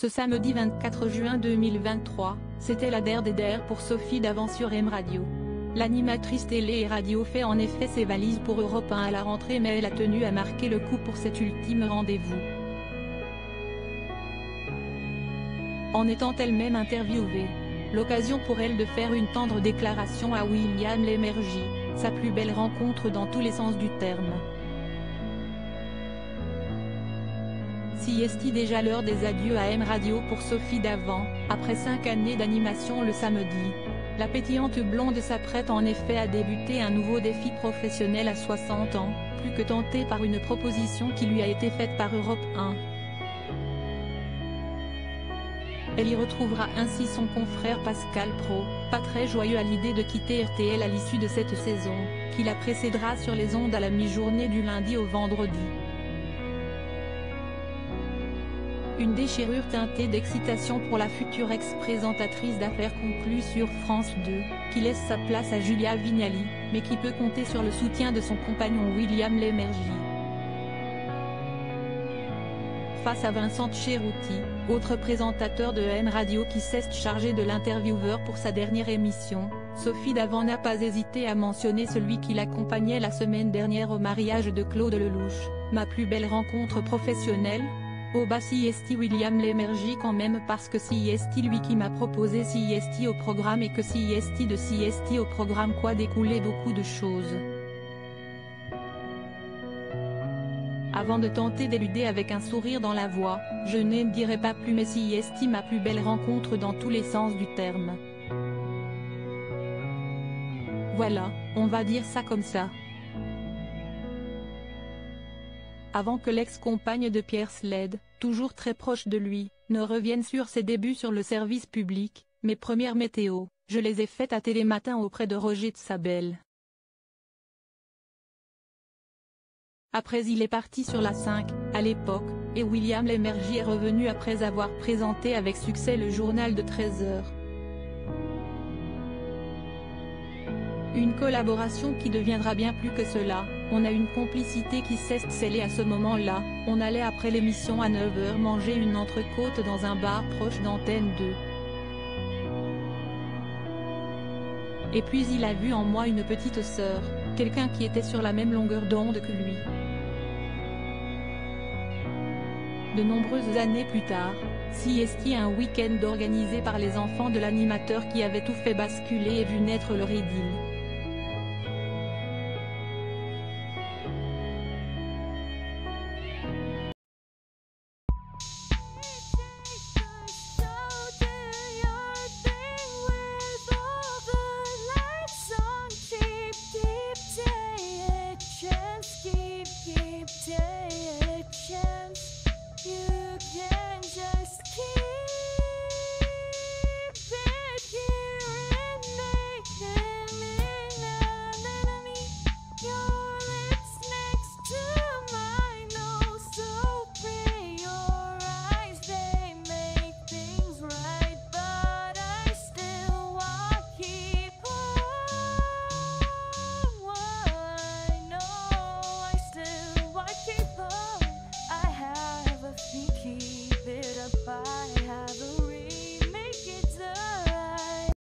Ce samedi 24 juin 2023, c'était la der des der pour Sophie Davant sur M Radio. L'animatrice télé et radio fait en effet ses valises pour Europe 1 à la rentrée, mais elle a tenu à marquer le coup pour cet ultime rendez-vous. En étant elle-même interviewée, l'occasion pour elle de faire une tendre déclaration à William Lémergie, sa plus belle rencontre dans tous les sens du terme. Si est déjà l'heure des adieux à M Radio pour Sophie Davant, après 5 années d'animation le samedi. La pétillante blonde s'apprête en effet à débuter un nouveau défi professionnel à 60 ans, plus que tentée par une proposition qui lui a été faite par Europe 1. Elle y retrouvera ainsi son confrère Pascal Praud, pas très joyeux à l'idée de quitter RTL à l'issue de cette saison, qui la précédera sur les ondes à la mi-journée du lundi au vendredi. Une déchirure teintée d'excitation pour la future ex-présentatrice d'Affaires conclues sur France 2, qui laisse sa place à Julia Vignali, mais qui peut compter sur le soutien de son compagnon William Lémergie. Face à Vincent Cherouti, autre présentateur de M Radio qui s'est chargé de l'intervieweur pour sa dernière émission, Sophie Davant n'a pas hésité à mentionner celui qui l'accompagnait la semaine dernière au mariage de Claude Lelouch, ma plus belle rencontre professionnelle. Oh bah si est William Lémergie quand même, parce que si est lui qui m'a proposé si est au programme, et que si est de si est au programme quoi découlait beaucoup de choses. Avant de tenter d'éluder avec un sourire dans la voix, je ne dirai pas plus, mais si est ma plus belle rencontre dans tous les sens du terme. Voilà, on va dire ça comme ça. Avant que l'ex-compagne de Pierre Sled, toujours très proche de lui, ne revienne sur ses débuts sur le service public, mes premières météos, je les ai faites à Télématin auprès de Roger de Sabel. Après il est parti sur la 5, à l'époque, et William Lémergie est revenu après avoir présenté avec succès le journal de 13h. Une collaboration qui deviendra bien plus que cela, on a une complicité qui s'est scellée à ce moment-là, on allait après l'émission à 9h manger une entrecôte dans un bar proche d'Antenne 2. Et puis il a vu en moi une petite sœur, quelqu'un qui était sur la même longueur d'onde que lui. De nombreuses années plus tard, si est un week-end organisé par les enfants de l'animateur qui avait tout fait basculer et vu naître leur idylle.